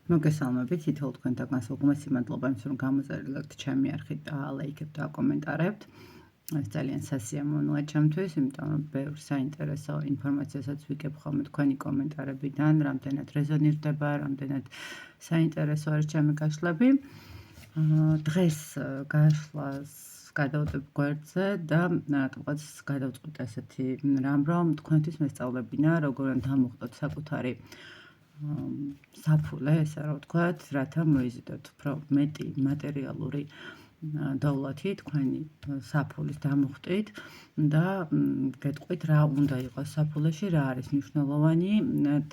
მოგესალმებით, თითოეულ თქვენთაგან უღმესი მადლობა იმის, რომ გამოწერილეთ ჩემი არხით და ლაიქებთ და აკომენტარებთ. ეს ძალიან სასიამოვნოა ჩემთვის, იმიტომ რომ ბევრ საინტერესო ინფორმაციასაც ვიგებ ხოლმე თქვენი კომენტარებიდან, რამდენად რეზონირდება, რამდენად საინტერესო არის ჩემი გაშლები. დღეს გაშლას გადავწყვეტ გვერდზე და რაღაც გადავწყვეტ ასეთი რამ, რომ თქვენთვის მესწავლებინა, როგორ დამოხტოთ საკუთარი საფულე, ესე რომ ვთქვათ, რათა მოიზიდოთ უფრო მეტი მატერიალური დოვლათი თქვენი საფულის დამოხტვით და გეტყვით რა უნდა იყოს საფულეში, რა არის მნიშვნელოვანი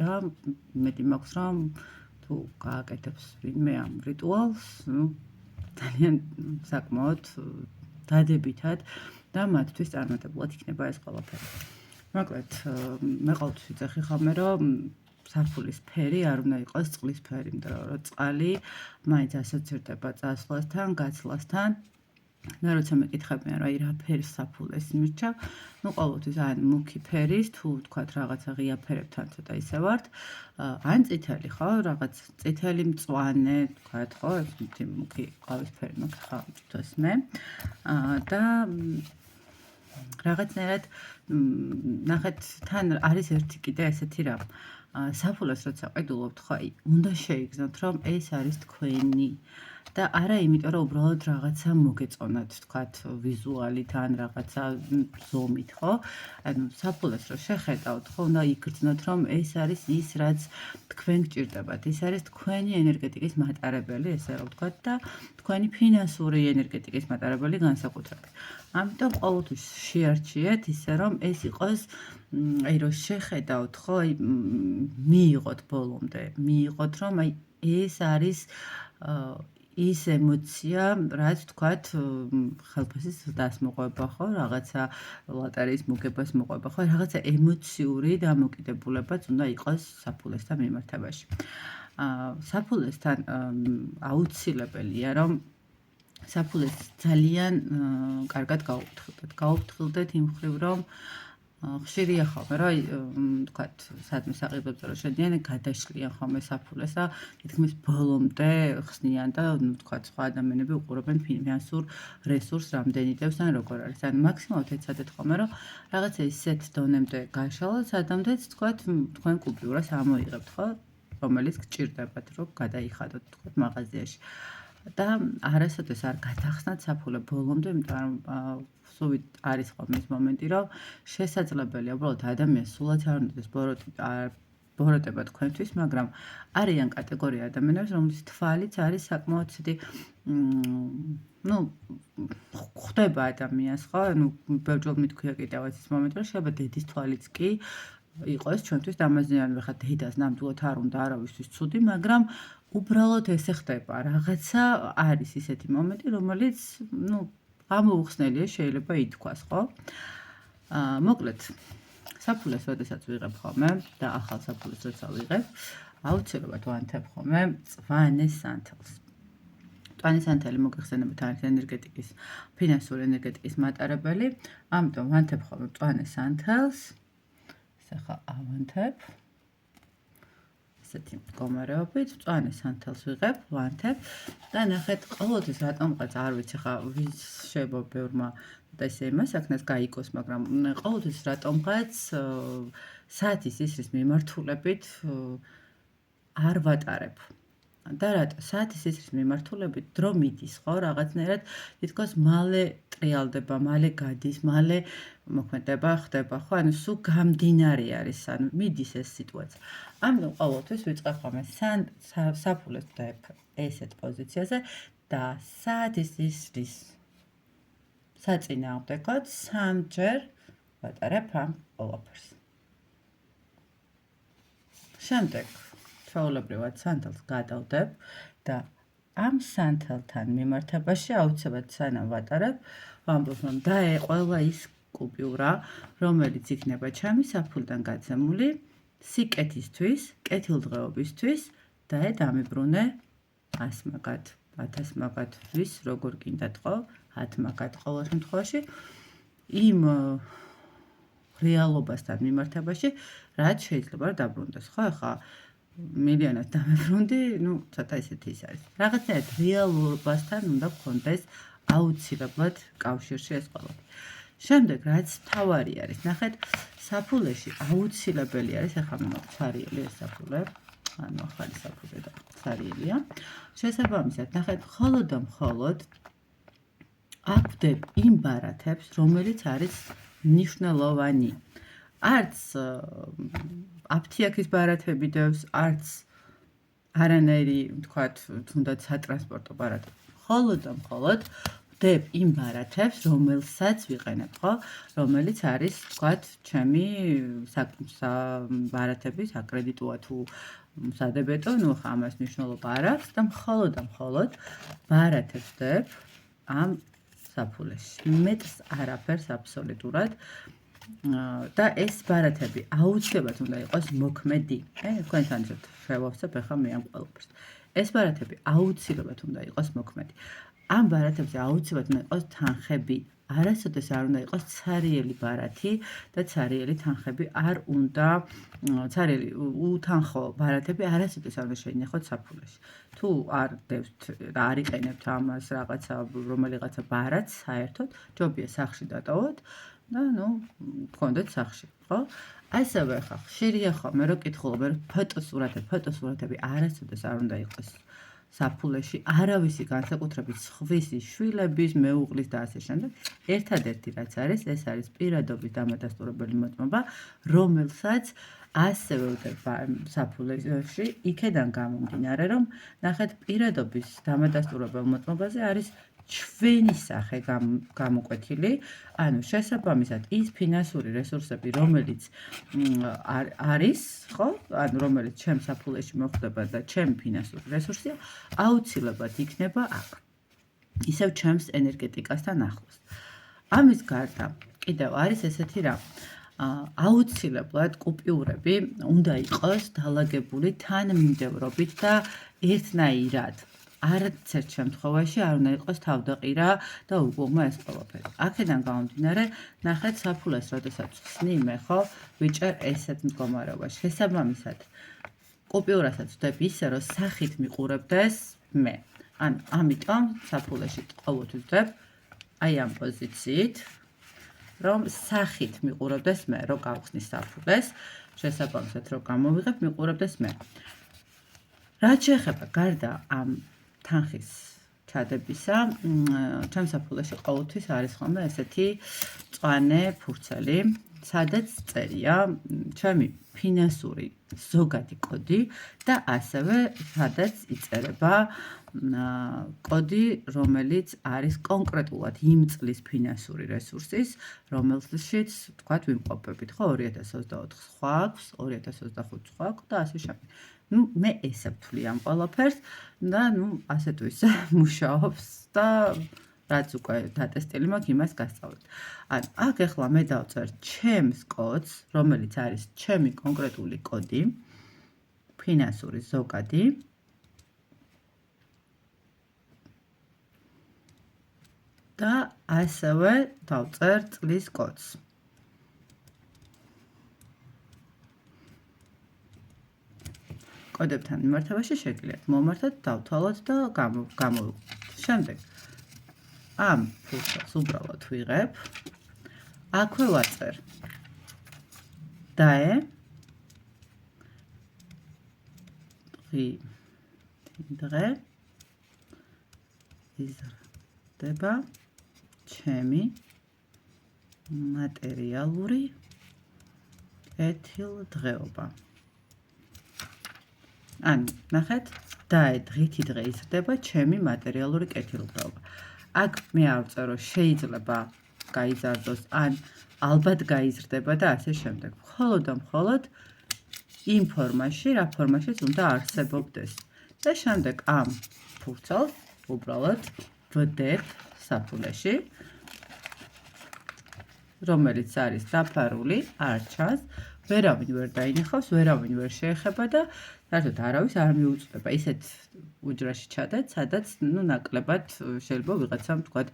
და მეტი მაქვს რომ თუ გააკეთებს ვინმე ამ რიტუალს, ძალიან საკმაოდ დადებითად და მათთვის წარმატებულად იქნება ეს ყველაფერი. მოკლედ, მე ყოველთვის ვიძახი ხოლმე რომ საფულის ფერი არ უნდა იყოს წყლის ფერი, იმიტომ რომ წყალი მაინც ასოცირდება წასვლასთან, გაცვლასთან. და როცა მეკითხებიან, რა ფერის საფულეს მირჩევ, ყოველთვის ან მუქი ფერის, თუ ვთქვათ რაღაცა ღია ფერებთან ცოტა ისე ვართ, ან წითელი, ხო, რაღაც წითელი მწვანე, ვთქვათ, ხო, ეს მუქი ყავისფერი მაქვს ხა თვითონ მე. და რაღაცნაირად ნახეთ, თან არის ერთი კიდე ესეთი რამ. საფულეს როცა ყიდულობთ, ხო, უნდა შეიგრძნოთ, რომ ეს არის თქვენი და არა იმიტომ, რომ უბრალოდ რაღაცა მოგეწონათ, ვთქვათ, ვიზუალით ან რაღაცა ზომით, ხო? ანუ საფულეს რო შეხედავთ, ხო, უნდა იგრძნოთ, რომ ეს არის ის, რაც თქვენ გჭირდებათ. ის არის თქვენი ენერგეტიკის მატარებელი, ესე რომ ვთქვათ და თქვენი ფინანსური ენერგეტიკის მატარებელი განსაკუთრებით. ამიტომ ყოველთვის შეარჩიეთ ისე, რომ ეს იყოს აი რო შეხედავთ, ხო, აი მიიღოთ ბოლომდე, მიიღოთ, რომ აი ეს არის ის ემოცია, რაც თქვათ, ხელფასის დასმოყვება, ხო, რაღაცა ლოტერეის მოგებას მოყვება, ხო, რაღაცა ემოციური დამოკიდებულებაც უნდა იყოს საფულესთან მიმართებაში. საფულესთან აუცილებელია, რომ საფულეს ძალიან კარგად გაუფრთხილდეთ. გაუფრთხილდეთ იმ მხრივ, რომ ხშირია ხოლმე, რომ თქვათ, სადმე საყიდოებზე რომ შედიან, გადაშლიან ხოლმე საფულეს და თითქმის ბოლომდე ხსნიან და თქვათ, სხვა ადამიანები უყურებენ ფინანსურ რესურს რამდენი დევს ან როგორ არის. ან მაქსიმალურად ეცადეთ ხოლმე, რომ რაღაცა ისეთ დონემდე გაშალოთ, სადამდეც თქვათ, თქვენ კუპიურას ამოიღებთ, ხო? რომელიც გჭირდებათ, რომ გადაიხადოთ, თქვათ, მაღაზიაში. და არასოდეს არ გადახსნათ საფულე ბოლომდე, იმიტომ რომ სულით არის ხოლმე ის მომენტი, რომ შესაძლებელია უბრალოდ ადამიანს სულაც არ უნდადეს ბოროტება თქვენთვის, მაგრამ არიან კატეგორია ადამიანებს, რომლის თვალიც არის საკმაოდ ისეთი ხვდება ადამიანს, ხო? ანუ ბევრჯერ მithქვია კიდევაც ის მომენტი, რომ შეიძლება დედის თვალიც კი იყოს ჩვენთვის დამაზიანებელი, ხა დედას ნამდვილად არ უნდა არავისთვის ცუდი, მაგრამ უბრალოდ ესე ხდება, რაღაცა არის ისეთი მომენტი, რომელიც, გამოუხსნელია შეიძლება ითქვას, ხო? მოკლედ, საფულეს როდესაც ვიღებ ხოლმე და ახალ საფულეს როცა ვიღებ, აუცილებლად ვანთებ ხოლმე მწვანე სანთელს. მწვანე სანთელი მოგეხსენებათ არის ენერგეტიკის, ფინანსური ენერგეტიკის მატარებელი, ამიტომ ვანთებ ხოლმე მწვანე სანთელს. ახლა ავანთებ. ესეთი მდგომარეობით, მწვანე სანთელს ვიღებ, ვანთებ და ნახეთ, ყოველთვის რატომღაც არ ვიცი, ხა ვის შეიძლება ბევრმა და ესე იმას აქნას გაიგოს, მაგრამ ყოველთვის რატომღაც საათის ისრის მიმართულებით არ ვატარებ. და რატო საათის ისრის მიმართულებით დრო მიდის, ხო, რაღაცნაირად თითქოს მალე ტრიალდება, მალე გადის, მალე მოქმედება ხდება, ხო, ანუ სულ გამდინარე არის, ანუ მიდის ეს სიტუაცია. ამიტომ ყოველთვის ვიწყებ ხოლმე საფულეს ვდებ ესეთ პოზიციაზე და საათის ისრის საწინააღმდეგოდ 3 ჯერ ვატარებ ამ ყველაფერს. შემდეგ ჩვეულებრივად სანთელს გადავდებ და ამ სანთელთან მიმართებაში აუცილებლად სანამ ვატარებ, ვამბობ, რომ დაეყოლა ის კუპიურა, რომელიც იქნება ჩემი საფულიდან გაცემული სიკეთისთვის, კეთილდღეობისთვის და დამიბრუნე 100 მაგად, 1000 მაგად, ვის როგორ გინდათ, ხო? 10 მაგად ყოველ შემთხვევაში იმ რეალობასთან მიმართებაში, რაც შეიძლება დაბრუნდეს, ხო? ახლა მილიონად დამებრუნდი, ცოტა ისეთი ის არის. რაღაცნაირად რეალობასთან უნდა გქონდეს აუცილებლად კავშირში ეს ყველაფერი. შემდეგ რაც თავარი არის, ნახეთ, საფულეში აუცილებელი არის, ახლა მომაქვს ცარიელი ეს საფულე, ანუ ახალი საფულე და ცარიელია. შესაბამისად, ნახეთ, მხოლოდ და მხოლოდ აკვდებ იმ ბარათებს, რომელიც არის მნიშვნელოვანი. არც აფთიაქის ბარათები დევს, არც არანაირი, თქვათ, თუნდაც სატრანსპორტო ბარათები. მხოლოდ და მხოლოდ ვდებ იმ ბარათებს, რომელსაც ვიყენებ, ხო? რომელიც არის, თქვათ, ჩემი ბარათები, საკრედიტოა თუ სადებეტო, ხა ამას მნიშვნელობა არ აქვს და მხოლოდ ბარათებს ვდებ ამ საფულეში. მეტრს არაფერს აბსოლუტურად და ეს ბარათები აუცილებლად უნდა იყოს მოქმედი. თქვენთან შევავსებ ახლა მე ამ ყველაფერს. ეს ბარათები აუცილებლად უნდა იყოს მოქმედი. ამ ბარათებზე აუცილებლად უნდა იყოს თანხები. არასოდეს არ უნდა იყოს ცარიელი ბარათი და ცარიელი თანხები არ უნდა, ცარიელი უთანხო ბარათები არასოდეს არ უნდა შეინახოთ საფულეში. თუ არ დევთ და არ იყენებთ ამას რაღაცა რომელიღაცა ბარათს საერთოდ, ჯობია სახში დატოვოთ და გქონდეთ სახში, ხო? ასევე ხა ხშირია ხოლმე რომ კითხულობენ ფოტოსურათები არასოდეს არ უნდა იყოს საფულეში, არავისი განსაკუთრებით სხვისი, შვილების, მეუღლის და ასე შემდეგ. ერთადერთი რაც არის, ეს არის პირადობის დამადასტურებელი მოწმობა, რომელსაც ასევე ვდებ საფულეში, იქედან გამომდინარე, რომ ნახეთ, პირადობის დამადასტურებელ მოწმობაზე არის ჩვენი სახე გამოკვეთილი, ანუ შესაბამისად ის ფინანსური რესურსები, რომელიც არის, ხო? ანუ რომელიც ჩემ საფულეში მოხვდება და ჩემი ფინანსური რესურსია, აუცილებლად იქნება აქ. ისევ ჩემს ენერგეტიკასთან ახლოს. ამის გარდა კიდევ არის ესეთი რამ. აუცილებლად კუპიურები უნდა იყოს დალაგებული თანმიმდევრობით და ერთნაირად. არც ერთ შემთხვევაში არ უნდა იყოს თავდაყირა და უგუღმა ეს ყველაფერი. აქედან გამომდინარე, ნახეთ საფულეს, როდესაც ხსნი მე, ხო, ვიჭერ ესეთ მდგომარეობაში. შესაბამისად, კუპიურასაც ვდებ ისე, რომ სახით მიყურებდეს მე. ანუ ამიტომ საფულეში ყოველთვის ვდებ აი ამ პოზიციით, რომ სახით მიყურებდეს მე, რომ გავხსნის საფულეს, შესაბამისად, რომ გამოვიღებ, მიყურებდეს მე. რაც შეეხება გარდა ამ თანხის ჩადებისა, ჩემ საფულეში ყოველთვის არის ხოლმე ესეთი მწვანე ფურცელი, სადაც წერია ჩემი ფინანსური ზოგადი კოდი და ასევე სადაც იწერება კოდი, რომელიც არის კონკრეტულად იმ წლის ფინანსური რესურსის, რომელშიც, თქვათ, ვიმყოფებით, ხო, 2024 სხვა აქვს, 2025 სხვა აქვს და ასე შემდეგ. მე ესე ვთვლი ამ ყველაფერს და ასე თუ ისე მუშაობს და რაც უკვე დატესტილი მაქვს, იმას გასწავლეთ. ანუ აქ ახლა მე დავწერ ჩემს კოდს, რომელიც არის ჩემი კონკრეტული კოდი, ფინანსური ზოგადი. და ასევე დავწერ წლის კოდს. კოდებთან მიმართებაში შეგიძლიათ მომართოთ, დავთვალოთ და გამოვიყოთ. შემდეგ ამ ფურცელს უბრალოდ ვიღებ. აქვე ვაწერ დაე დღე იზრდება ჩემი მატერიალური კეთილდღეობა. ანუ ნახეთ, დაე დღითი დღე იზრდება ჩემი მატერიალური კეთილდღეობა. აქ მე ავწერ, რომ შეიძლება გაიზარდოს, ან ალბათ გაიზრდება და ასე შემდეგ. მხოლოდ და მხოლოდ იმ ფორმაში, რა ფორმაშიც უნდა არსებობდეს. და შემდეგ ამ ფურცელს უბრალოდ ვდებ საფულეში, რომელიც არის დაფარული, არ ჩანს, ვერავინ ვერ დაინახავს, ვერავინ ვერ შეეხება და საერთოდ არავის არ მიუწვდება. ისეთ უჯრაში ჩადეთ, სადაც ნაკლებად შეიძლება ვიღაცამ თქვათ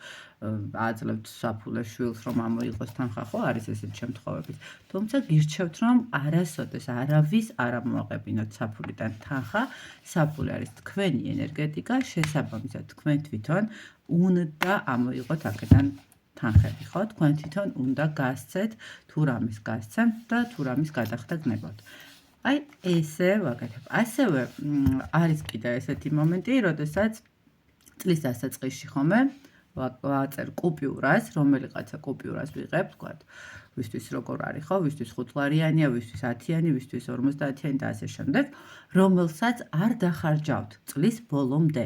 აძლევთ საფულეს შვილს, რომ ამოიღოს თანხა, ხო, არის ესეთი შემთხვევები. თუმცა გირჩევთ, რომ არასოდეს არავის არ ამოაყებინოთ საფულიდან თანხა. საფულე არის თქვენი ენერგეტიკა, შესაბამისად თქვენ თვითონ უნდა ამოიღოთ აქედან თანხები, ხო? თქვენ თვითონ უნდა გასცეთ თუ რამის გასცემთ და თუ რამის გადახდა გნებავთ. აი ესე ვაკეთებ. ასევე არის კიდე ესეთი მომენტი, როდესაც წლის დასაწყისში ხომე ვაწერ კუპიურას, რომელიღაცა კუპიურას ვიღებ, თქვათ, ვისთვის როგორ არის, ხო? ვისთვის 5 ლარიანია, ვისთვის 10-იანი, ვისთვის 50-იანი და ასე შემდეგ, რომელსაც არ დახარჯავთ წლის ბოლომდე.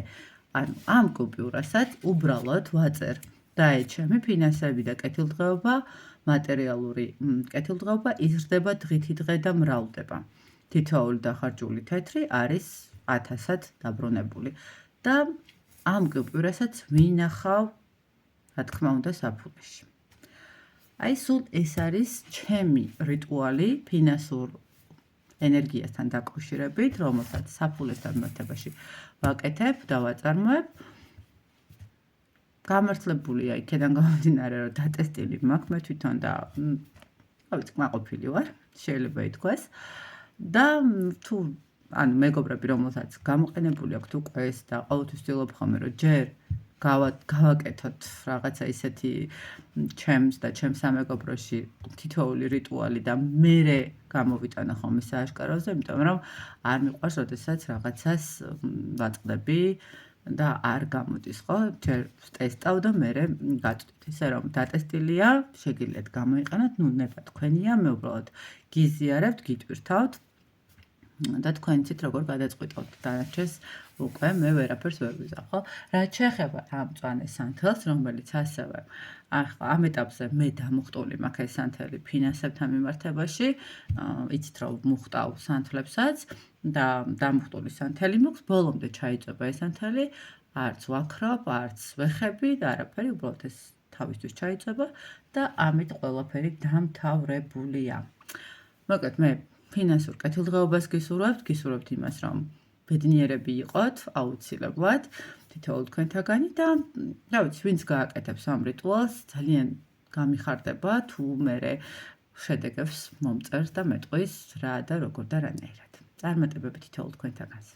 ანუ ამ კუპიურასაც უბრალოდ ვაწერ დაეჩემი ფინანსები და კეთილდღეობა, მატერიალური კეთილდღეობა იზრდება დღითი დღე და მრავლდება. თითოეული დახარჯული თეთრი არის 1000-ად დაბრუნებული და ამ კუპიურასაც ვინახავ, რა თქმა უნდა, საფულეში. აი სულ ეს არის ჩემი რიტუალი ფინანსურ ენერგიასთან დაკავშირებით, რომელსაც საფულესთან მიმართებაში ვაკეთებ და ვაწარმოებ. გამართლებულია იქედან გამომდინარე, რომ დატესტილი მაქვს მე თვითონ და რა ვიცი, კმაყოფილი ვარ, შეიძლება ითქვას. და თუ ანუ მეგობრები, რომელსაც გამოყენებული აქვთ უკვე ეს და ყოველთვის ვცდილობ ხოლმე, რომ ჯერ გავაკეთოთ რაღაცა ისეთი ჩემს და ჩემს სამეგობროში თითოეული რიტუალი და მერე გამოვიტანა ხოლმე სააშკაროზე, იმიტომ რომ არ მიყვარს, როდესაც რაღაცას ვაწყდები და არ გამოდის, ხო? ჯერ ვტესტავ და მერე გაწვდით. ისე რომ დატესტილია, შეგიძლიათ გამოიყენოთ, ნება თქვენია, მე უბრალოდ გიზიარებთ, გიტვირთავთ და თქვენ იცით როგორ გადაწყვიტავთ დანარჩენს უკვე მე ვერაფერს ვერ ვიზამ, ხო? რაც შეეხება ამ მწვანე სანთელს, რომელიც ასევე ახლა ამ ეტაპზე მე დამუხტული მაქვს ეს სანთელი ფინანსებთან მიმართებაში, იცით რომ მუხტავ სანთლებსაც და დამუხტული სანთელი მაქვს, ბოლომდე ჩაიწება ეს სანთელი, არც ვაქრობ, არც ვეხები და არაფერი, უბრალოდ ეს თავისთვის ჩაიწება და ამით ყველაფერი დამთავრებულია. მოკლედ მე ფინანსურ კეთილდღეობას გისურვებთ იმას, რომ ბედნიერები იყოთ, აუცილებლად, თითოეულ თქვენთაგანი და რა ვიცი, ვინც გააკეთებს ამ რიტუალს, ძალიან გამიხარდება, თუ მერე შედეგებს მომწერს და მეტყვის რა და როგორ და რანაირად. წარმატებები თითოეულ თქვენთაგანს.